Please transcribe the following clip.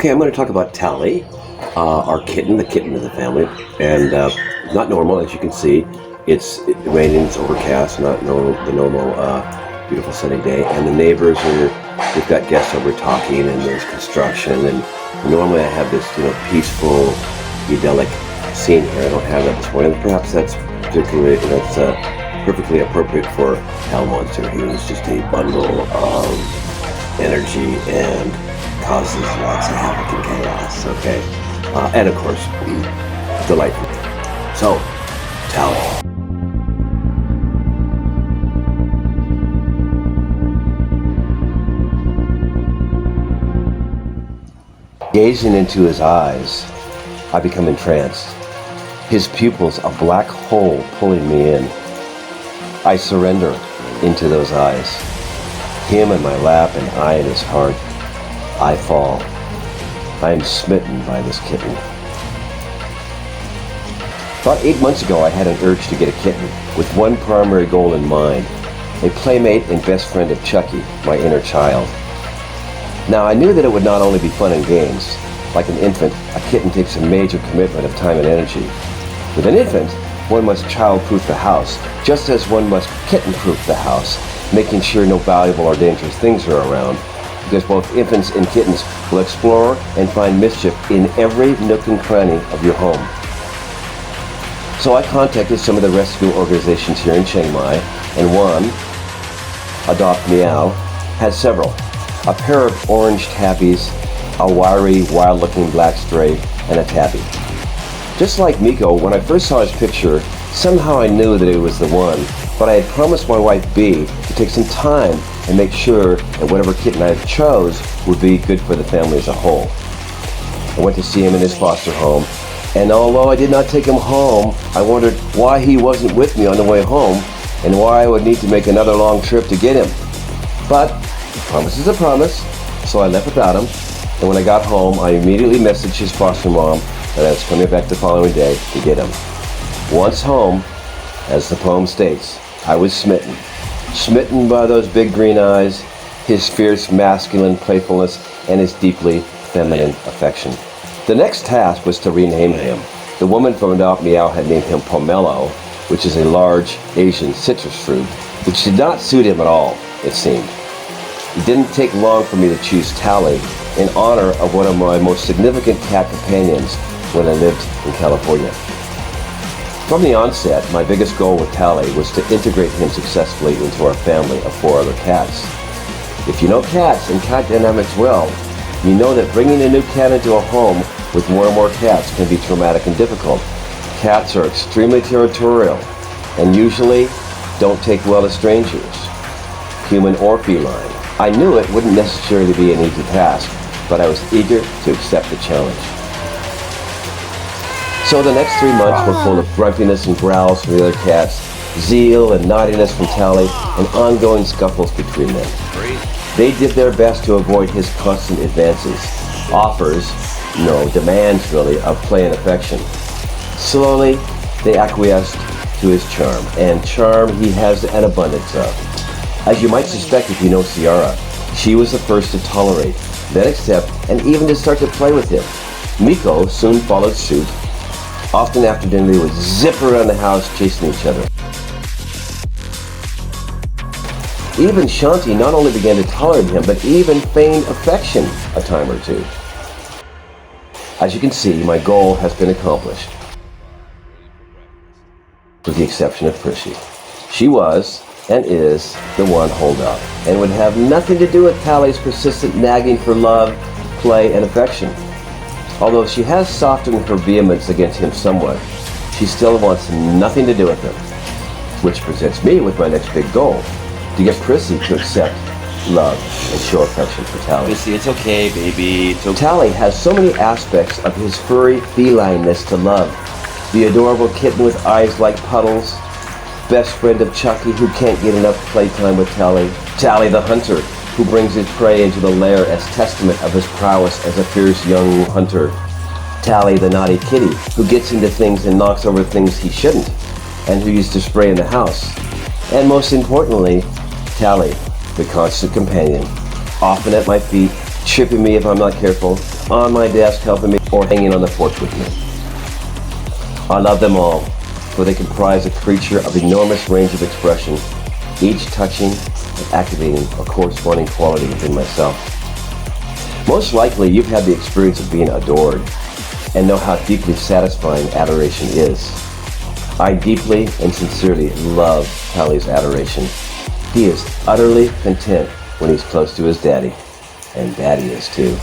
Okay, I'm going to talk about Tali, our kitten, the kitten of the family, and not normal, as you can see. It's raining, it's overcast, not the normal beautiful sunny day, and the neighbors we've got guests over talking, and there's construction, and normally I have this, peaceful, idyllic scene here. I don't have that this morning. Perhaps that's perfectly appropriate for Hell Monster. He was just a bundle of energy and causes lots of havoc and chaos, okay? And of course, delightful. So, Tali. Gazing into his eyes, I become entranced. His pupils a black hole pulling me in. I surrender into those eyes. Him in my lap and I in his heart. I fall. I am smitten by this kitten. About 8 months ago, I had an urge to get a kitten with one primary goal in mind, a playmate and best friend of Chucky, my inner child. Now, I knew that it would not only be fun and games. Like an infant, a kitten takes a major commitment of time and energy. With an infant, one must child-proof the house, just as one must kitten-proof the house, making sure no valuable or dangerous things are around, because both infants and kittens will explore and find mischief in every nook and cranny of your home. So I contacted some of the rescue organizations here in Chiang Mai, and one, Adopt Meow, had several. A pair of orange tabbies, a wiry, wild-looking black stray, and a tabby. Just like Miko, when I first saw his picture, somehow I knew that it was the one, but I had promised my wife B to take some time and make sure that whatever kitten I chose would be good for the family as a whole. I went to see him in his foster home, and although I did not take him home, I wondered why he wasn't with me on the way home, and why I would need to make another long trip to get him. But a promise is a promise, so I left without him, and when I got home, I immediately messaged his foster mom that I was coming back the following day to get him. Once home, as the poem states, I was smitten. Smitten by those big green eyes, his fierce masculine playfulness, and his deeply feminine affection. The next task was to rename him. The woman from Adopt Meow had named him Pomelo, which is a large Asian citrus fruit, which did not suit him at all, it seemed. It didn't take long for me to choose Tali in honor of one of my most significant cat companions when I lived in California. From the onset, my biggest goal with Tali was to integrate him successfully into our family of 4 other cats. If you know cats and cat dynamics well, you know that bringing a new cat into a home with more and more cats can be traumatic and difficult. Cats are extremely territorial and usually don't take well to strangers, human or feline. I knew it wouldn't necessarily be an easy task, but I was eager to accept the challenge. So the next 3 months were full of grumpiness and growls from the other cats, zeal and naughtiness from Tali, and ongoing scuffles between them. They did their best to avoid his constant advances, offers, demands really, of play and affection. Slowly, they acquiesced to his charm, and charm he has an abundance of. As you might suspect if you know Ciara, she was the first to tolerate, then accept, and even to start to play with him. Miko soon followed suit. Often after dinner, they would zip around the house chasing each other. Even Shanti not only began to tolerate him, but even feigned affection a time or two. As you can see, my goal has been accomplished, with the exception of Prissy. She was, and is, the one holdup, and would have nothing to do with Tali's persistent nagging for love, play, and affection. Although she has softened her vehemence against him somewhat, she still wants nothing to do with him. Which presents me with my next big goal, to get Prissy to accept, love, and show affection for Tali. Prissy, it's okay, baby. It's okay. Tali has so many aspects of his furry felineness to love. The adorable kitten with eyes like puddles, best friend of Chucky who can't get enough playtime with Tali. Tali the hunter, who brings his prey into the lair as testament of his prowess as a fierce young hunter. Tali the naughty kitty, who gets into things and knocks over things he shouldn't, and who used to spray in the house. And most importantly, Tali, the constant companion, often at my feet, tripping me if I'm not careful, on my desk helping me, or hanging on the porch with me. I love them all, for they comprise a creature of enormous range of expression, each touching and activating a corresponding quality within myself. Most likely you've had the experience of being adored and know how deeply satisfying adoration is. I deeply and sincerely love Tali's adoration. He is utterly content when he's close to his daddy, and daddy is too.